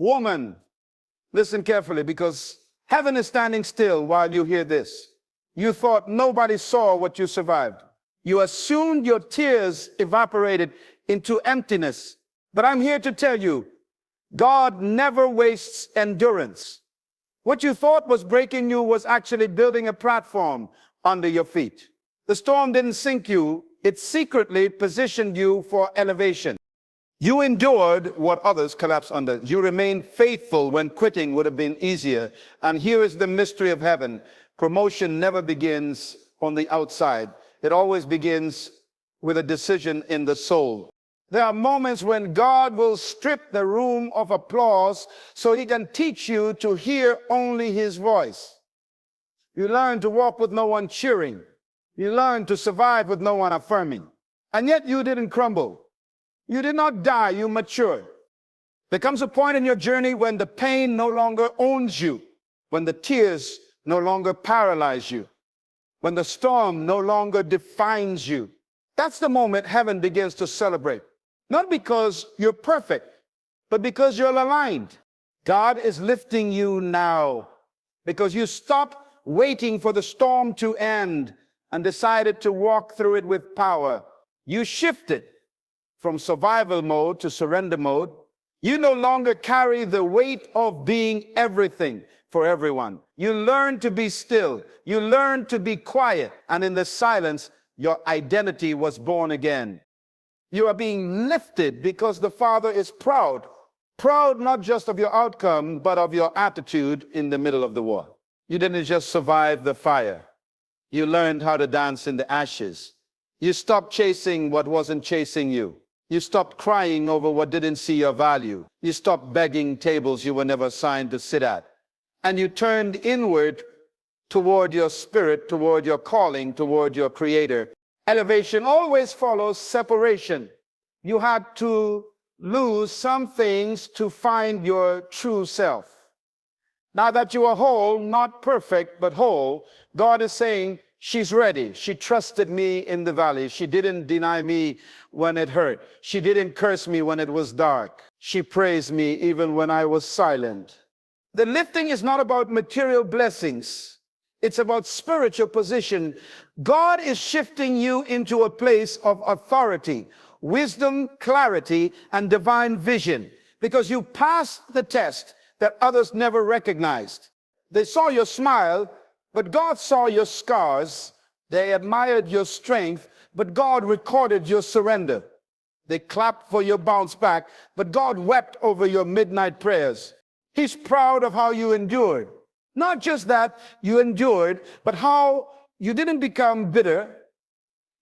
Woman, listen carefully, because heaven is standing still while you hear this. You thought nobody saw what you survived. You assumed your tears evaporated into emptiness. But I'm here to tell you, God never wastes endurance. What you thought was breaking you was actually building a platform under your feet. The storm didn't sink you, it secretly positioned you for elevation. You endured what others collapsed under. You remained faithful when quitting would have been easier. And here is the mystery of heaven. Promotion never begins on the outside. It always begins with a decision in the soul. There are moments when God will strip the room of applause so he can teach you to hear only his voice. You learn to walk with no one cheering. You learn to survive with no one affirming. And yet you didn't crumble. You did not die, you matured. There comes a point in your journey when the pain no longer owns you, when the tears no longer paralyze you, when the storm no longer defines you. That's the moment heaven begins to celebrate. Not because you're perfect, but because you're aligned. God is lifting you now because you stopped waiting for the storm to end and decided to walk through it with power. You shifted from survival mode to surrender mode. You no longer carry the weight of being everything for everyone. You learn to be still. You learn to be quiet. And in the silence, your identity was born again. You are being lifted because the Father is proud. Proud not just of your outcome, but of your attitude in the middle of the war. You didn't just survive the fire. You learned how to dance in the ashes. You stopped chasing what wasn't chasing you. You stopped crying over what didn't see your value. You stopped begging tables you were never assigned to sit at. And you turned inward toward your spirit, toward your calling, toward your creator. Elevation always follows separation. You had to lose some things to find your true self. Now that you are whole, not perfect, but whole, God is saying, she's ready. She trusted me in the valley. She didn't deny me when it hurt. She didn't curse me when it was dark. She praised me even when I was silent. The lifting is not about material blessings. It's about spiritual position. God is shifting you into a place of authority, wisdom, clarity, and divine vision because you passed the test that others never recognized. They saw your smile, but God saw your scars. They admired your strength, but God recorded your surrender. They clapped for your bounce back, but God wept over your midnight prayers. He's proud of how you endured. Not just that you endured, but how you didn't become bitter.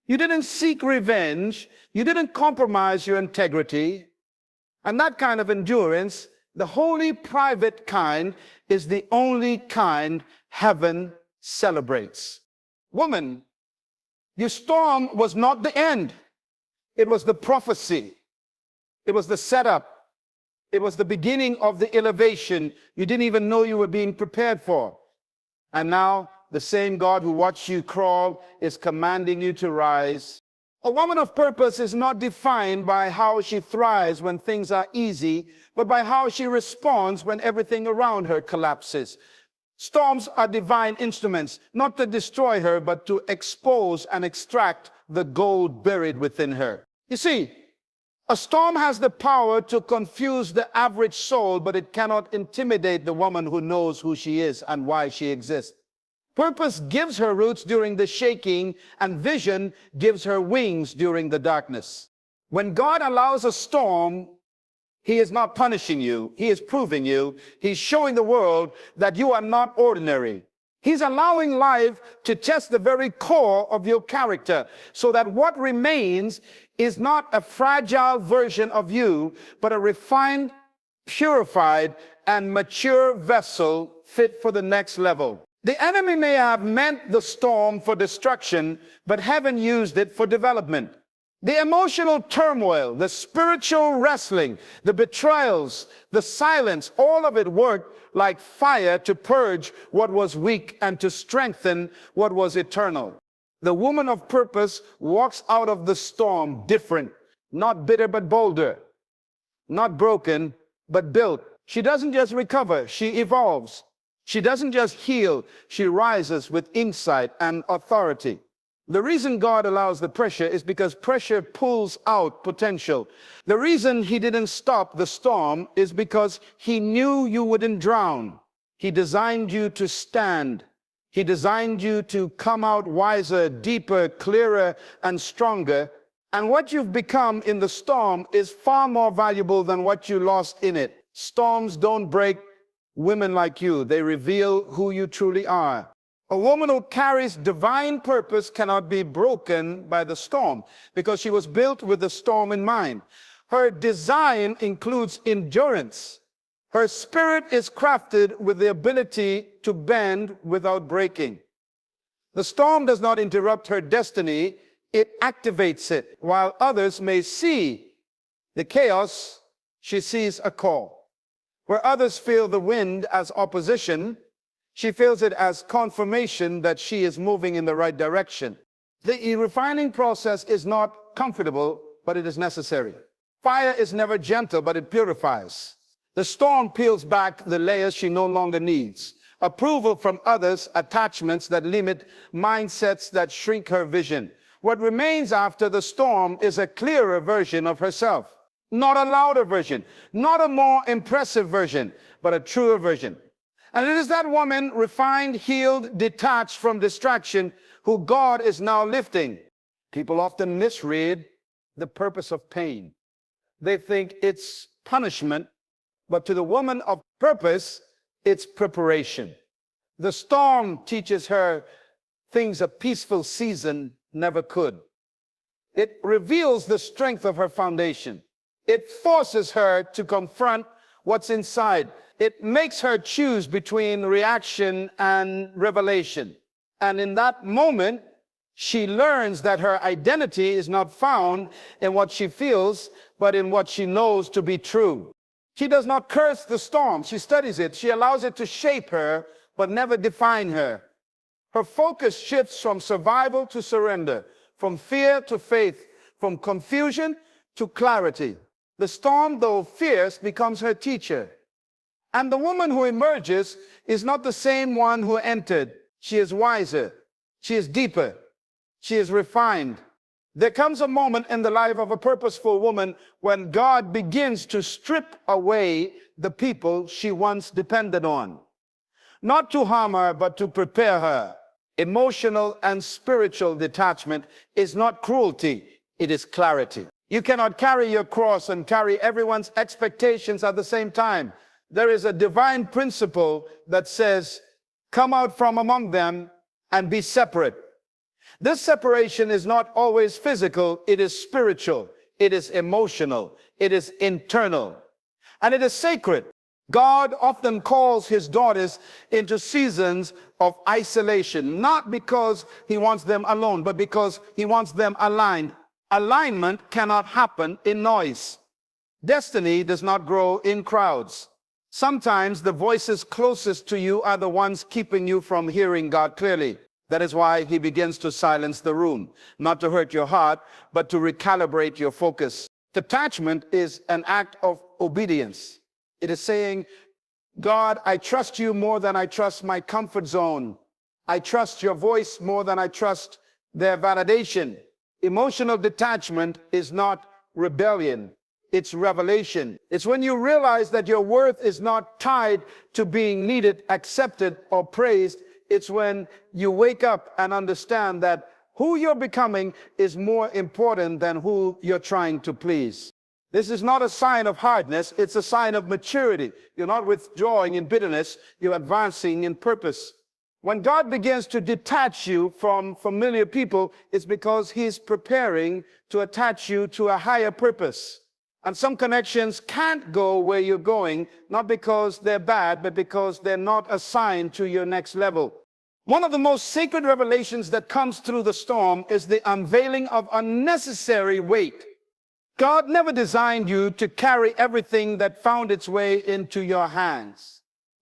You didn't seek revenge. You didn't compromise your integrity. And that kind of endurance, the holy private kind, is the only kind heaven celebrates. Woman, your storm was not the end. It was the prophecy. It was the setup. It was the beginning of the elevation you didn't even know you were being prepared for. And now the same God who watched you crawl is commanding you to rise. A woman of purpose is not defined by how she thrives when things are easy, but by how she responds when everything around her collapses. Storms are divine instruments, not to destroy her, but to expose and extract the gold buried within her. You see, a storm has the power to confuse the average soul, but it cannot intimidate the woman who knows who she is and why she exists. Purpose gives her roots during the shaking, and vision gives her wings during the darkness. When God allows a storm, he is not punishing you. He is proving you. He's showing the world that you are not ordinary. He's allowing life to test the very core of your character so that what remains is not a fragile version of you, but a refined, purified, and mature vessel fit for the next level. The enemy may have meant the storm for destruction, but heaven used it for development. The emotional turmoil, the spiritual wrestling, the betrayals, the silence, all of it worked like fire to purge what was weak and to strengthen what was eternal. The woman of purpose walks out of the storm different, not bitter but bolder, not broken but built, She doesn't just recover, she evolves. She doesn't just heal, she rises with insight and authority. The reason God allows the pressure is because pressure pulls out potential. The reason he didn't stop the storm is because he knew you wouldn't drown. He designed you to stand. He designed you to come out wiser, deeper, clearer, and stronger. And what you've become in the storm is far more valuable than what you lost in it. Storms don't break women like you. They reveal who you truly are. A woman who carries divine purpose cannot be broken by the storm because she was built with the storm in mind. Her design includes endurance. Her spirit is crafted with the ability to bend without breaking. The storm does not interrupt her destiny, it activates it. While others may see the chaos, she sees a call. Where others feel the wind as opposition, she feels it as confirmation that she is moving in the right direction. The refining process is not comfortable, but it is necessary. Fire is never gentle, but it purifies. The storm peels back the layers she no longer needs. Approval from others, attachments that limit, mindsets that shrink her vision. What remains after the storm is a clearer version of herself. Not a louder version, not a more impressive version, but a truer version. And it is that woman, refined, healed, detached from distraction, who God is now lifting. People often misread the purpose of pain. They think it's punishment, but to the woman of purpose, it's preparation. The storm teaches her things a peaceful season never could. It reveals the strength of her foundation. It forces her to confront what's inside. It makes her choose between reaction and revelation. And in that moment, she learns that her identity is not found in what she feels, but in what she knows to be true. She does not curse the storm. She studies it. She allows it to shape her, but never define her. Her focus shifts from survival to surrender, from fear to faith, from confusion to clarity. The storm, though fierce, becomes her teacher. And the woman who emerges is not the same one who entered. She is wiser. She is deeper. She is refined. There comes a moment in the life of a purposeful woman when God begins to strip away the people she once depended on. Not to harm her, but to prepare her. Emotional and spiritual detachment is not cruelty, it is clarity. You cannot carry your cross and carry everyone's expectations at the same time. There is a divine principle that says, come out from among them and be separate. This separation is not always physical, it is spiritual, it is emotional, it is internal, and it is sacred. God often calls his daughters into seasons of isolation, not because he wants them alone, but because he wants them aligned. Alignment cannot happen in noise. Destiny does not grow in crowds. Sometimes the voices closest to you are the ones keeping you from hearing God clearly. That is why he begins to silence the room, not to hurt your heart, but to recalibrate your focus. Detachment is an act of obedience. It is saying, God, I trust you more than I trust my comfort zone. I trust your voice more than I trust their validation. Emotional detachment is not rebellion, it's revelation. It's when you realize that your worth is not tied to being needed, accepted, or praised. It's when you wake up and understand that who you're becoming is more important than who you're trying to please. This is not a sign of hardness, it's a sign of maturity. You're not withdrawing in bitterness, you're advancing in purpose. When God begins to detach you from familiar people, it's because he's preparing to attach you to a higher purpose. And some connections can't go where you're going, not because they're bad, but because they're not assigned to your next level. One of the most sacred revelations that comes through the storm is the unveiling of unnecessary weight. God never designed you to carry everything that found its way into your hands.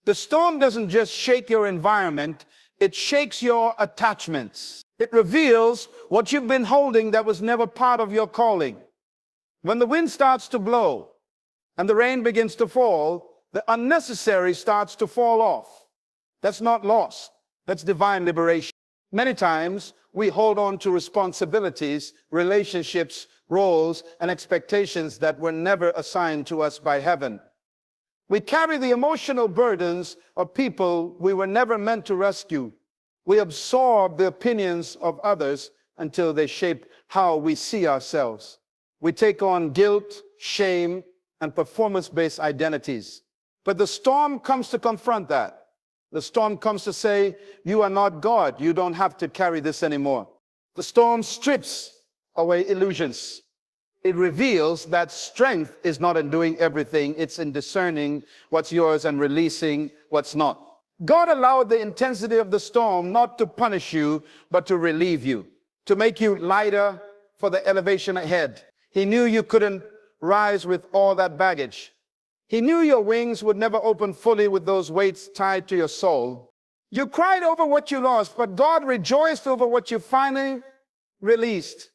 The storm doesn't just shake your environment, it shakes your attachments. It reveals what you've been holding that was never part of your calling. When the wind starts to blow and the rain begins to fall, The unnecessary starts to fall off. That's not loss. That's divine liberation. Many times we hold on to responsibilities, relationships, roles, and expectations that were never assigned to us by heaven. We carry the emotional burdens of people we were never meant to rescue. We absorb the opinions of others until they shape how we see ourselves. We take on guilt, shame, and performance-based identities. But the storm comes to confront that. The storm comes to say, you are not God. You don't have to carry this anymore. The storm strips away illusions. It reveals that strength is not in doing everything. It's in discerning what's yours and releasing what's not. God allowed the intensity of the storm not to punish you, but to relieve you, to make you lighter for the elevation ahead. He knew you couldn't rise with all that baggage. He knew your wings would never open fully with those weights tied to your soul. You cried over what you lost, but God rejoiced over what you finally released.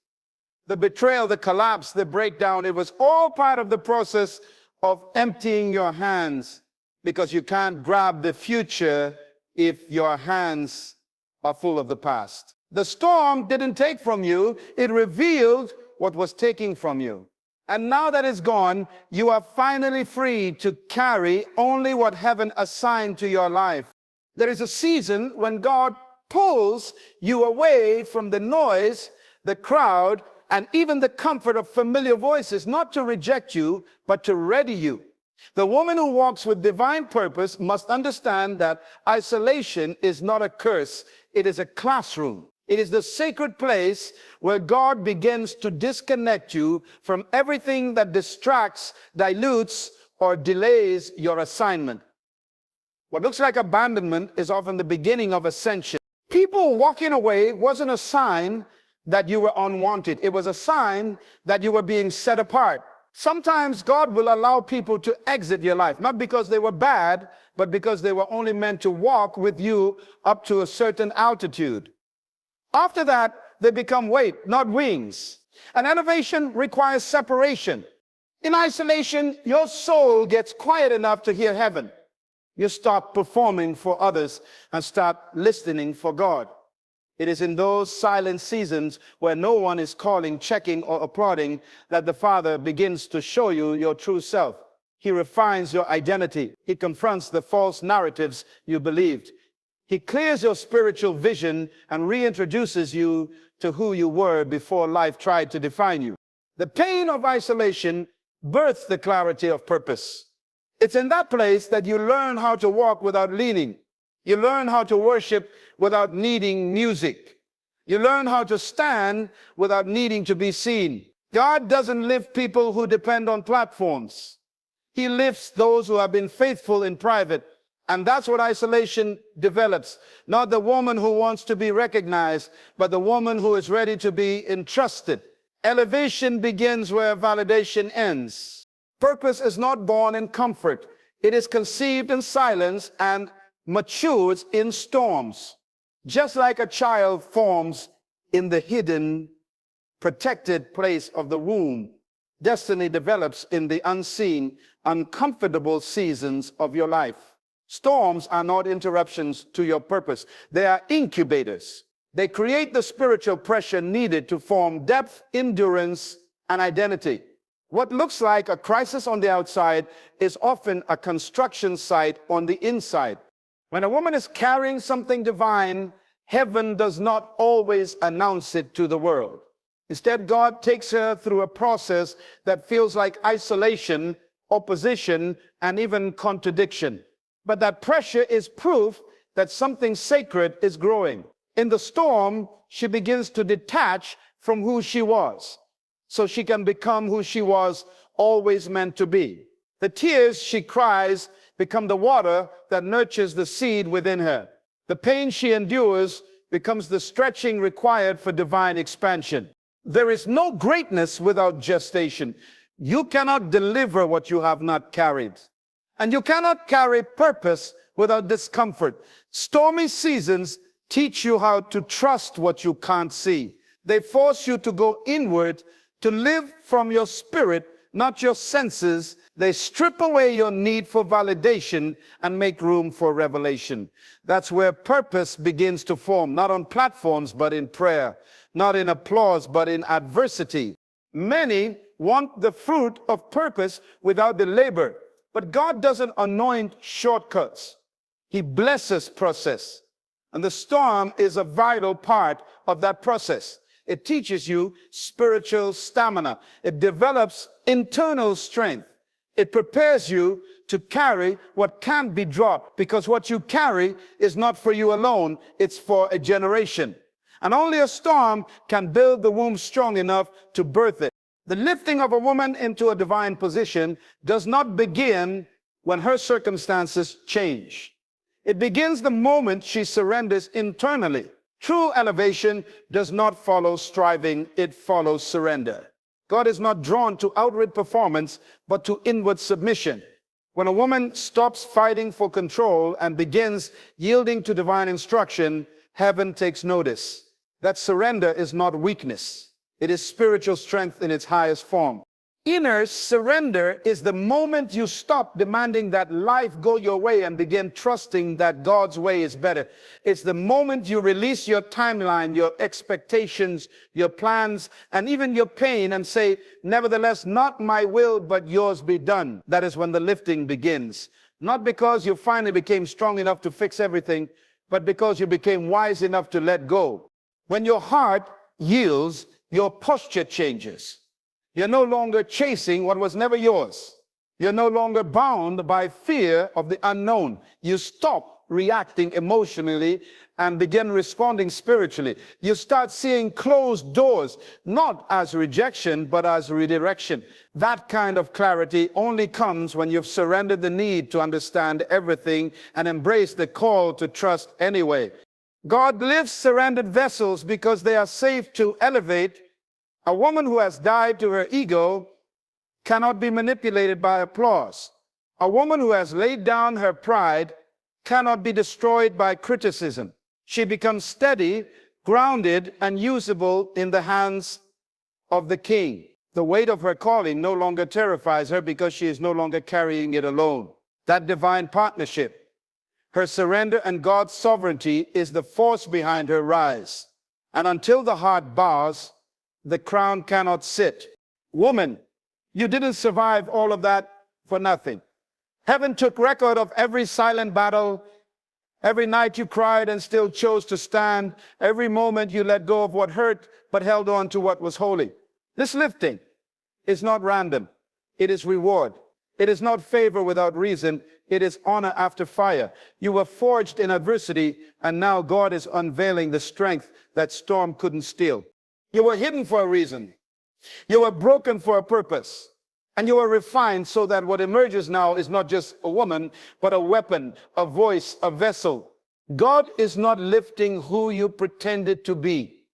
The betrayal, the collapse, the breakdown, it was all part of the process of emptying your hands, because you can't grab the future if your hands are full of the past. The storm didn't take from you, it revealed what was taking from you. And now that it's gone, you are finally free to carry only what heaven assigned to your life. There is a season when God pulls you away from the noise, the crowd, and even the comfort of familiar voices, not to reject you, but to ready you. The woman who walks with divine purpose must understand that isolation is not a curse, it is a classroom. It is the sacred place where God begins to disconnect you from everything that distracts, dilutes, or delays your assignment. What looks like abandonment is often the beginning of ascension. People walking away wasn't a sign that you were unwanted. It was a sign that you were being set apart. Sometimes God will allow people to exit your life, not because they were bad, but because they were only meant to walk with you up to a certain altitude. After that, they become weight, not wings. And elevation requires separation. In isolation, your soul gets quiet enough to hear heaven. You stop performing for others and start listening for God. It is in those silent seasons where no one is calling, checking, or applauding that the Father begins to show you your true self. He refines your identity. He confronts the false narratives you believed. He clears your spiritual vision and reintroduces you to who you were before life tried to define you. The pain of isolation births the clarity of purpose. It's in that place that you learn how to walk without leaning. You learn how to worship without needing music. You learn how to stand without needing to be seen. God doesn't lift people who depend on platforms. He lifts those who have been faithful in private. And that's what isolation develops. Not the woman who wants to be recognized, but the woman who is ready to be entrusted. Elevation begins where validation ends. Purpose is not born in comfort. It is conceived in silence and matures in storms. Just like a child forms in the hidden, protected place of the womb, destiny develops in the unseen, uncomfortable seasons of your life. Storms are not interruptions to your purpose. They are incubators. They create the spiritual pressure needed to form depth, endurance, and identity. What looks like a crisis on the outside is often a construction site on the inside. When a woman is carrying something divine, heaven does not always announce it to the world. Instead, God takes her through a process that feels like isolation, opposition, and even contradiction. But that pressure is proof that something sacred is growing. In the storm, she begins to detach from who she was, so she can become who she was always meant to be. The tears she cries become the water that nurtures the seed within her. The pain she endures becomes the stretching required for divine expansion. There is no greatness without gestation. You cannot deliver what you have not carried. And you cannot carry purpose without discomfort. Stormy seasons teach you how to trust what you can't see. They force you to go inward, to live from your spirit not your senses. They strip away your need for validation and make room for revelation. That's where purpose begins to form, not on platforms, but in prayer, not in applause, but in adversity. Many want the fruit of purpose without the labor, but God doesn't anoint shortcuts. He blesses process. And the storm is a vital part of that process. It teaches you spiritual stamina. It develops internal strength. It prepares you to carry what can't be dropped, because what you carry is not for you alone, it's for a generation. And only a storm can build the womb strong enough to birth it. The lifting of a woman into a divine position does not begin when her circumstances change. It begins the moment she surrenders internally. True elevation does not follow striving, it follows surrender. God is not drawn to outward performance, but to inward submission. When a woman stops fighting for control and begins yielding to divine instruction, heaven takes notice. That surrender is not weakness. It is spiritual strength in its highest form. Inner surrender is the moment you stop demanding that life go your way and begin trusting that God's way is better. It's the moment you release your timeline, your expectations, your plans, and even your pain and say, nevertheless, not my will, but yours be done. That is when the lifting begins. Not because you finally became strong enough to fix everything, but because you became wise enough to let go. When your heart yields, your posture changes. You're no longer chasing what was never yours. You're no longer bound by fear of the unknown. You stop reacting emotionally and begin responding spiritually. You start seeing closed doors, not as rejection, but as redirection. That kind of clarity only comes when you've surrendered the need to understand everything and embrace the call to trust anyway. God lifts surrendered vessels because they are safe to elevate. A woman who has died to her ego cannot be manipulated by applause. A woman who has laid down her pride cannot be destroyed by criticism. She becomes steady, grounded, and usable in the hands of the King. The weight of her calling no longer terrifies her because she is no longer carrying it alone. That divine partnership, her surrender and God's sovereignty is the force behind her rise. And until the heart bows, the crown cannot sit. Woman, you didn't survive all of that for nothing. Heaven took record of every silent battle, every night you cried and still chose to stand, every moment you let go of what hurt but held on to what was holy. This lifting is not random. It is reward. It is not favor without reason. It is honor after fire. You were forged in adversity, and now God is unveiling the strength that storm couldn't steal. You were hidden for a reason. You were broken for a purpose. And you were refined so that what emerges now is not just a woman, but a weapon, a voice, a vessel. God is not lifting who you pretended to be.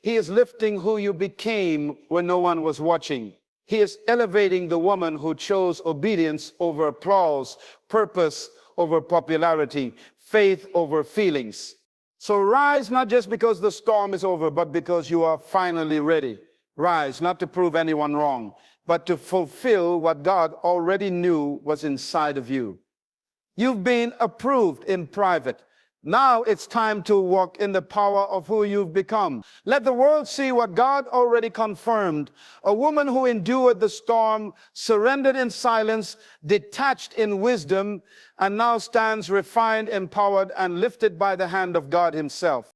He is lifting who you became when no one was watching. He is elevating the woman who chose obedience over applause, purpose over popularity, faith over feelings. So rise not just because the storm is over, but because you are finally ready. Rise not to prove anyone wrong, but to fulfill what God already knew was inside of you. You've been approved in private. Now it's time to walk in the power of who you've become. Let the world see what God already confirmed. A woman who endured the storm, surrendered in silence, detached in wisdom, and now stands refined, empowered, and lifted by the hand of God himself.